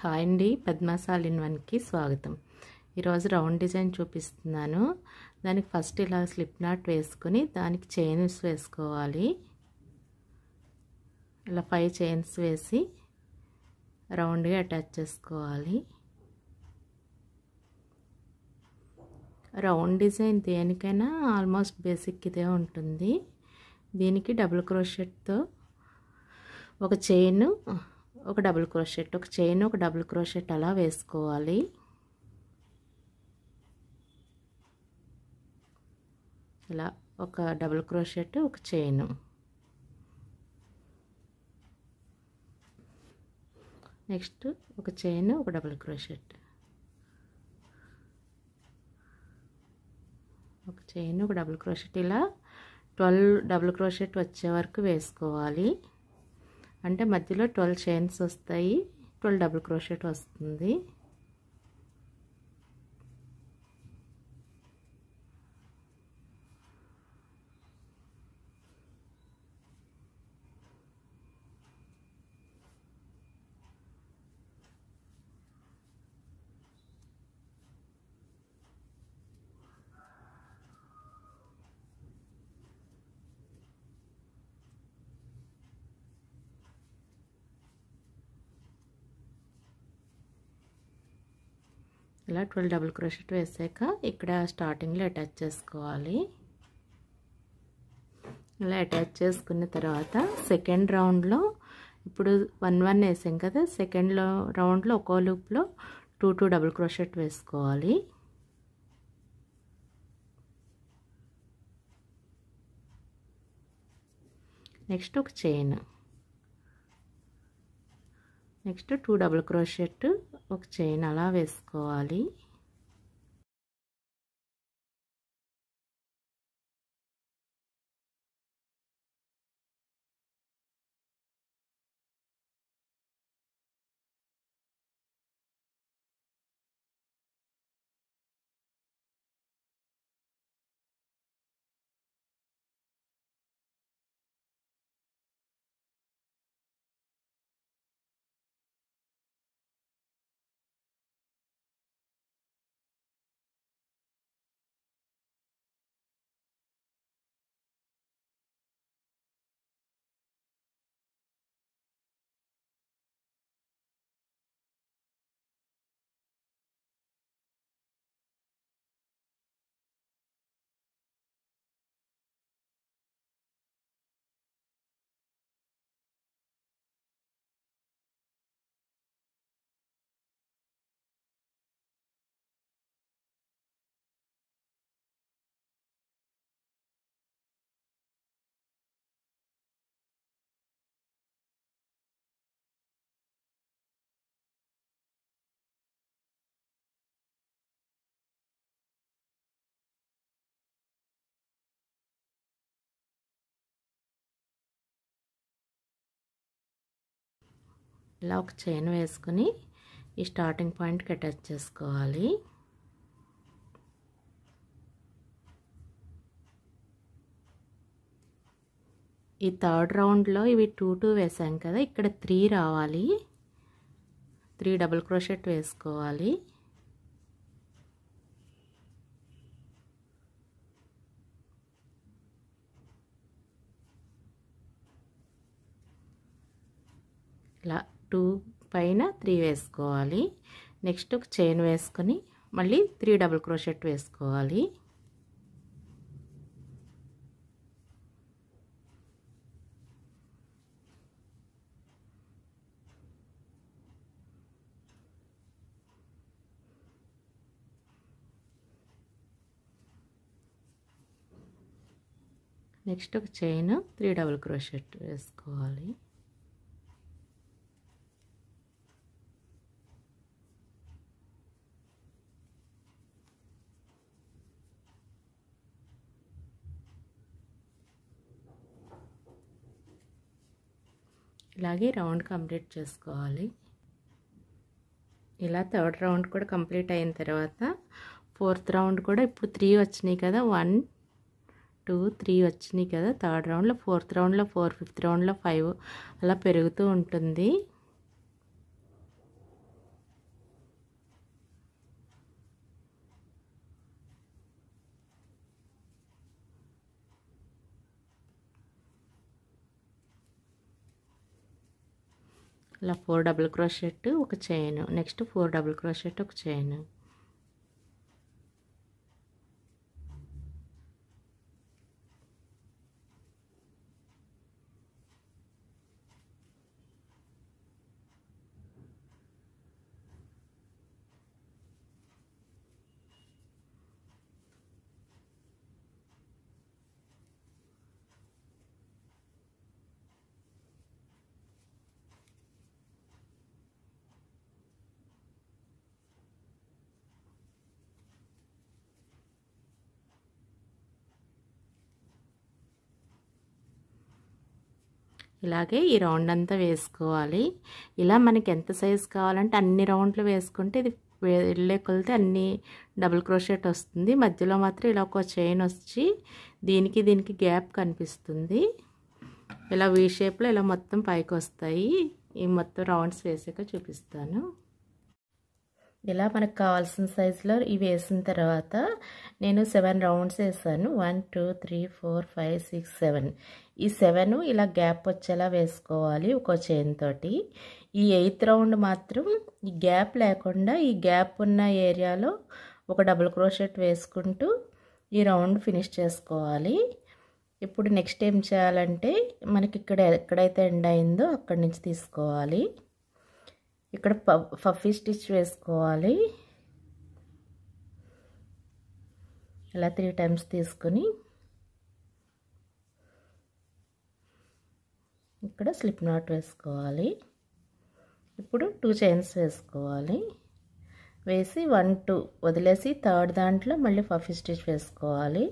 Hi అండి, Padma's all in వన్కి స్వాగతం. ఈరోజు రౌండ్ డిజైన్ చూపిస్తున్నాను. దానికి ఫస్ట్ ఇలా స్లిప్ నాట్ వేసుకొని దానికి చైన్స్ వేసుకోవాలి. ఇలా 5 చైన్స్ వేసి రౌండ్గా అటాచ్ చేసుకోవాలి. రౌండ్ డిజైన్ దేనికైనా ఆల్మోస్ట్ బేసిక్ ఇదే ఉంటుంది. దీనికి డబుల్ క్రోషెట్తో ఒక చైన్, ఒక డబుల్ క్రోషెట్, ఒక చైన్, ఒక డబుల్ క్రోషెట్ అలా వేసుకోవాలి. ఇలా ఒక డబుల్ క్రోషెట్, ఒక చైన్, నెక్స్ట్ ఒక చైన్, ఒక డబుల్ క్రోషెట్, ఒక చైన్, ఒక డబుల్ క్రోషెట్, ఇలా 12 డబుల్ క్రోషెట్ వచ్చే వరకు వేసుకోవాలి. అంటే మధ్యలో 12 చైన్స్ వస్తాయి, 12 డబుల్ క్రోషెట్ వస్తుంది. ఇలా 12 డబుల్ క్రోషెట్ వేసాక ఇక్కడ స్టార్టింగ్లో అటాచ్ చేసుకోవాలి. ఇలా అటాచ్ చేసుకున్న తర్వాత సెకండ్ రౌండ్లో ఇప్పుడు 1 వేసాం కదా, సెకండ్ రౌండ్లో ఒక్కో లూప్లో 2 డబుల్ క్రోషెట్ వేసుకోవాలి. నెక్స్ట్ ఒక చైన్, నెక్స్ట్ 2 డబుల్ క్రోషెట్, ఒక చైన్ అలా వేసుకోవాలి. ఇలా ఒక చైన్ వేసుకుని ఈ స్టార్టింగ్ పాయింట్కి అటాచ్ చేసుకోవాలి. ఈ థర్డ్ రౌండ్లో ఇవి 2 వేసాం కదా, ఇక్కడ 3 రావాలి. 3 డబుల్ క్రోషెట్ వేసుకోవాలి. ఇలా 2 పైన 3 వేసుకోవాలి. నెక్స్ట్ ఒక చైన్ వేసుకొని మళ్ళీ 3 డబుల్ క్రోషెట్ వేసుకోవాలి. నెక్స్ట్ ఒక చైన్, 3 డబుల్ క్రోషెట్ వేసుకోవాలి. ఇలాగే రౌండ్ కంప్లీట్ చేసుకోవాలి. ఇలా థర్డ్ రౌండ్ కూడా కంప్లీట్ అయిన తర్వాత ఫోర్త్ రౌండ్ కూడా ఇప్పుడు 3 వచ్చినాయి కదా, 1 2 3 వచ్చినాయి కదా. థర్డ్ రౌండ్లో, ఫోర్త్ రౌండ్లో 4, ఫిఫ్త్ రౌండ్లో 5 అలా పెరుగుతూ ఉంటుంది. ఇలా 4 డబుల్ క్రోషెట్ ఒక చైన్, నెక్స్ట్ 4 డబుల్ క్రోషెట్ ఒక చైన్. ఇలాగే ఈ రౌండ్ అంతా వేసుకోవాలి. ఇలా మనకి ఎంత సైజ్ కావాలంటే అన్ని రౌండ్లు వేసుకుంటే ఇది వెళ్ళే కొలితే అన్ని డబుల్ క్రోషెట్ వస్తుంది. మధ్యలో మాత్రం ఇలా ఒక చైన్ వచ్చి దీనికి దీనికి గ్యాప్ కనిపిస్తుంది. ఇలా వీ షేప్లో ఇలా మొత్తం పైకి వస్తాయి. ఈ మొత్తం రౌండ్స్ వేసాక చూపిస్తాను. ఇలా మనకు కావాల్సిన సైజులో ఇవి వేసిన తర్వాత నేను 7 రౌండ్స్ వేసాను. 1 2 3 4 5 6 7. ఈ 7 ఇలా గ్యాప్ వచ్చేలా వేసుకోవాలి ఒక చైన్ తోటి. ఈ 8th రౌండ్ మాత్రం ఈ గ్యాప్ లేకుండా ఈ గ్యాప్ ఉన్న ఏరియాలో ఒక డబుల్ క్రోషెట్ వేసుకుంటూ ఈ రౌండ్ ఫినిష్ చేసుకోవాలి. ఇప్పుడు నెక్స్ట్ ఏం చేయాలంటే మనకి ఇక్కడ ఎక్కడైతే ఎండ్ అయిందో అక్కడి నుంచి తీసుకోవాలి. ఇక్కడ పఫీ స్టిచ్ వేసుకోవాలి. ఇలా 3 టైమ్స్ తీసుకొని ఇక్కడ స్లిప్ నాట్ వేసుకోవాలి. ఇప్పుడు 2 చైన్స్ వేసుకోవాలి. వేసి 1 2 వదిలేసి థర్డ్ దాంట్లో మళ్ళీ పఫీ స్టిచ్ వేసుకోవాలి.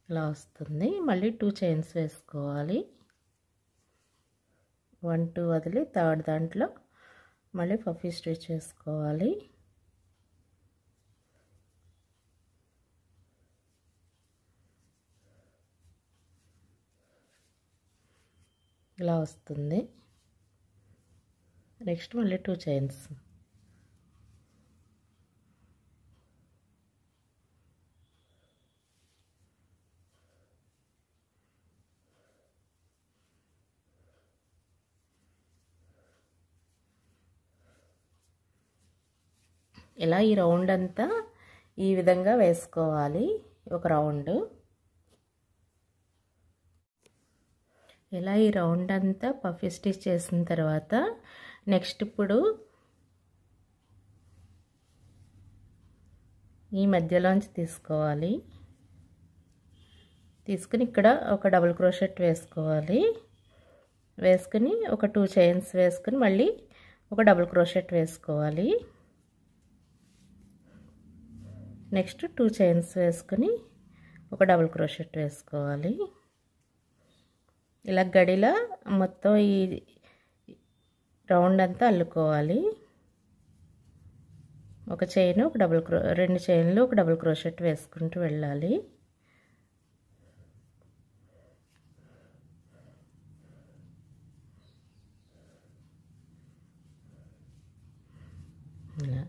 ఇలా వస్తుంది. మళ్ళీ 2 చైన్స్ వేసుకోవాలి. 1 2 వదిలి థర్డ్ దాంట్లో మళ్ళీ పఫీ స్టిచ్ వేసుకోవాలి. ఇలా వస్తుంది. నెక్స్ట్ మళ్ళీ 2 చైన్స్. ఇలా ఈ రౌండ్ అంతా ఈ విధంగా వేసుకోవాలి. ఒక రౌండ్ ఇలా ఈ రౌండ్ అంతా పఫీ స్టిచ్ చేసిన తర్వాత నెక్స్ట్ ఇప్పుడు ఈ మధ్యలోంచి తీసుకోవాలి. తీసుకుని ఇక్కడ ఒక డబుల్ క్రోషెట్ వేసుకోవాలి. వేసుకుని ఒక 2 చైన్స్ వేసుకుని మళ్ళీ ఒక డబుల్ క్రోషెట్ వేసుకోవాలి. నెక్స్ట్ 2 చైన్స్ వేసుకుని ఒక డబుల్ క్రోషెట్ వేసుకోవాలి. ఇలా గడిలా మొత్తం ఈ రౌండ్ అంతా అల్లుకోవాలి. ఒక చైన్ ఒక రెండు చైన్లు ఒక డబుల్ క్రోషెట్ వేసుకుంటూ వెళ్ళాలి. ఇలా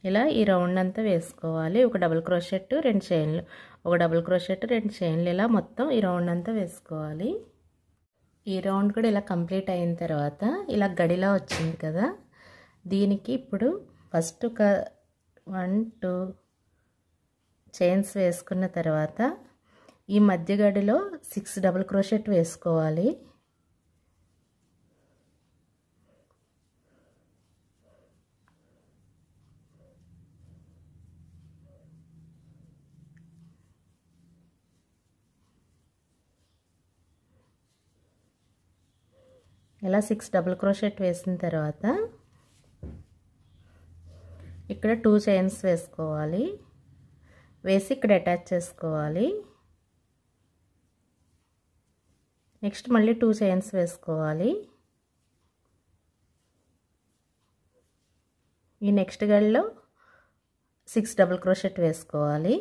ఇలా ఈ రౌండ్ అంతా వేసుకోవాలి. ఒక డబుల్ క్రోషెట్ 2 చైన్లు, ఒక డబుల్ క్రోషెట్ 2 చైన్లు, ఇలా మొత్తం ఈ రౌండ్ అంతా వేసుకోవాలి. ఈ రౌండ్ కూడా ఇలా కంప్లీట్ అయిన తర్వాత ఇలా గడిలా వచ్చింది కదా, దీనికి ఇప్పుడు ఫస్ట్ ఒక 1 2 చైన్స్ వేసుకున్న తర్వాత ఈ మధ్య గడిలో 6 డబుల్ క్రోషెట్ వేసుకోవాలి. ఇలా 6 డబుల్ క్రోషెట్ వేసిన తర్వాత ఇక్కడ 2 చైన్స్ వేసుకోవాలి. వేసి ఇక్కడ అటాచ్ చేసుకోవాలి. నెక్స్ట్ మళ్ళీ 2 చైన్స్ వేసుకోవాలి. ఈ నెక్స్ట్ గడిలో 6 డబుల్ క్రోషెట్ వేసుకోవాలి.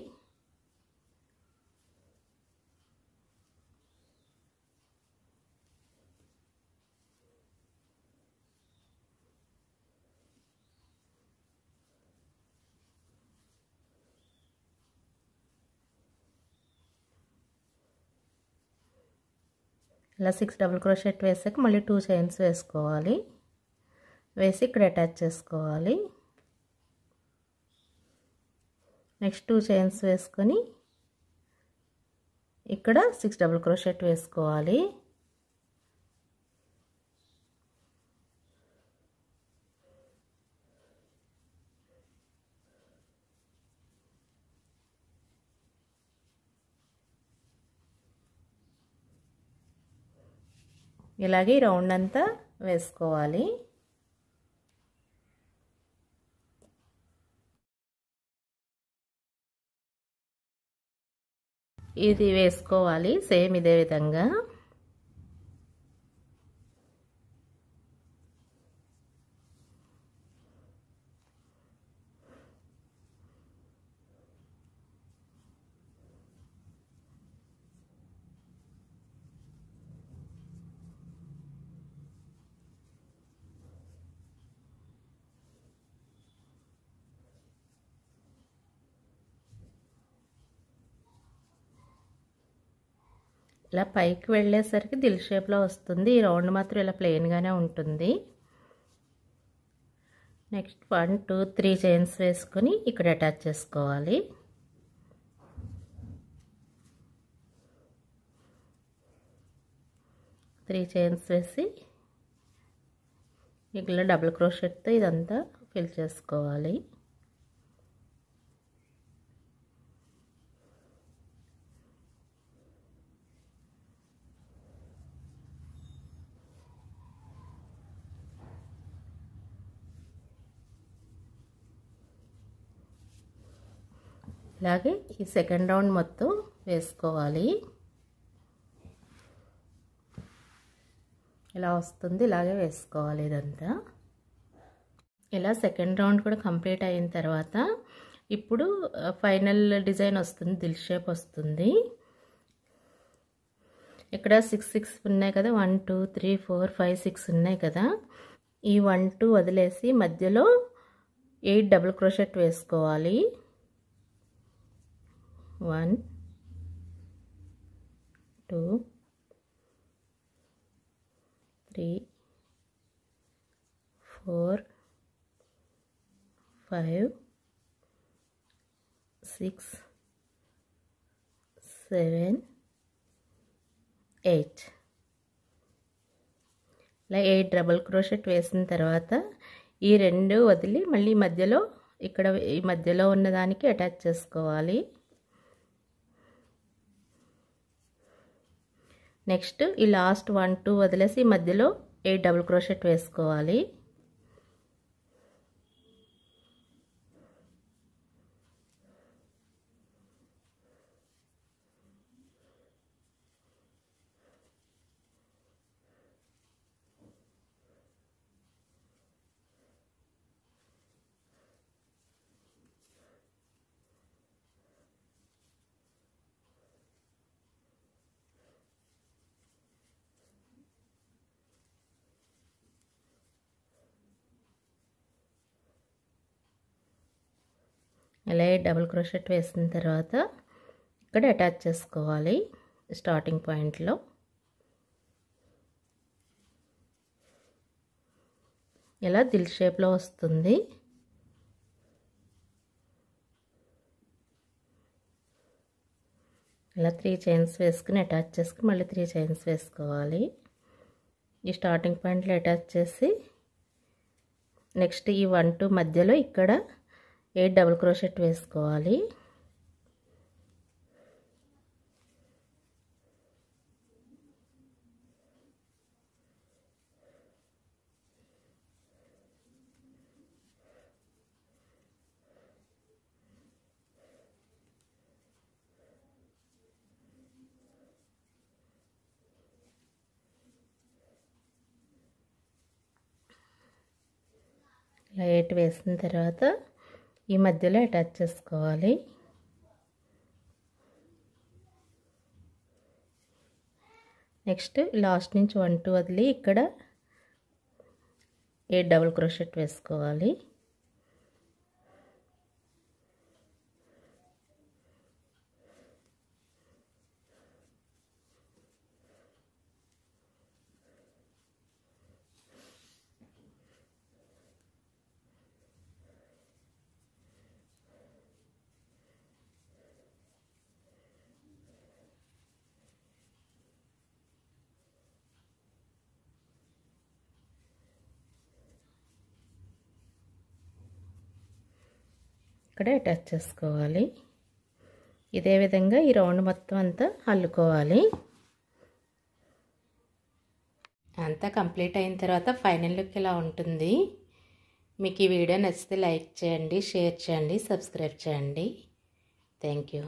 ఇలా 6 డబుల్ క్రోషెట్ వేసాక మళ్ళీ 2 చైన్స్ వేసుకోవాలి. వేసి ఇక్కడ అటాచ్ చేసుకోవాలి. నెక్స్ట్ 2 చైన్స్ వేసుకొని ఇక్కడ 6 డబుల్ క్రోషెట్ వేసుకోవాలి. ఇలాగే రౌండ్ అంతా వేసుకోవాలి. ఇది వేసుకోవాలి సేమ్ ఇదే విధంగా. ఇలా పైకి వెళ్ళేసరికి దిల్ షేప్లో వస్తుంది. ఈ రౌండ్ మాత్రం ఇలా ప్లెయిన్గానే ఉంటుంది. నెక్స్ట్ 1 2 3 చైన్స్ వేసుకొని ఇక్కడ అటాచ్ చేసుకోవాలి. త్రీ చైన్స్ వేసి ఇక్కడ డబుల్ క్రోషెట్తో ఇదంతా ఫిల్ చేసుకోవాలి. ఇలాగే ఈ సెకండ్ రౌండ్ మొత్తం వేసుకోవాలి. ఇలా వస్తుంది, ఇలాగే వేసుకోవాలి ఇదంతా. ఇలా సెకండ్ రౌండ్ కూడా కంప్లీట్ అయిన తర్వాత ఇప్పుడు ఫైనల్ డిజైన్ వస్తుంది, దిల్ షేప్ వస్తుంది. ఇక్కడ 6 6 ఉన్నాయి కదా, 1 2 3 4 5 6 ఉన్నాయి కదా. ఈ 1 2 వదిలేసి మధ్యలో 8 డబుల్ క్రోషెట్ వేసుకోవాలి. 1 2 3 4 5 6 7 8 ఇలా 8 డబుల్ క్రోషెట్ వేసిన తర్వాత ఈ రెండు వదిలి మళ్ళీ మధ్యలో ఇక్కడ ఈ మధ్యలో ఉన్న దానికి అటాచ్ చేసుకోవాలి. నెక్స్ట్ ఈ లాస్ట్ 1 2 వదిలేసి మధ్యలో 8 డబుల్ క్రోషెట్ వేసుకోవాలి. ఇలా డబుల్ క్రోషెట్ వేసిన తర్వాత ఇక్కడ అటాచ్ చేసుకోవాలి స్టార్టింగ్ పాయింట్లో. ఇలా దిల్ షేప్లో వస్తుంది. ఇలా 3 చైన్స్ వేసుకుని అటాచ్ చేసుకుని మళ్ళీ 3 చైన్స్ వేసుకోవాలి. ఈ స్టార్టింగ్ పాయింట్లో అటాచ్ చేసి నెక్స్ట్ ఈ 1 2 మధ్యలో ఇక్కడ 8 డబుల్ క్రోషెట్ వేసుకోవాలి. ఇలా 8 వేసిన తర్వాత ఈ మధ్యలో అటాచ్ చేసుకోవాలి. నెక్స్ట్ లాస్ట్ నుంచి 1 2 వదిలి ఇక్కడ 8 డబుల్ క్రోషెట్ వేసుకోవాలి. ఇక్కడ అటాచ్ చేసుకోవాలి. ఇదే విధంగా ఈ రౌండ్ మొత్తం అంతా అల్లుకోవాలి. అంతా కంప్లీట్ అయిన తర్వాత ఫైనల్ లుక్ ఇలా ఉంటుంది. మీకు ఈ వీడియో నచ్చితే లైక్ చేయండి, షేర్ చేయండి, సబ్స్క్రైబ్ చేయండి. Thank you.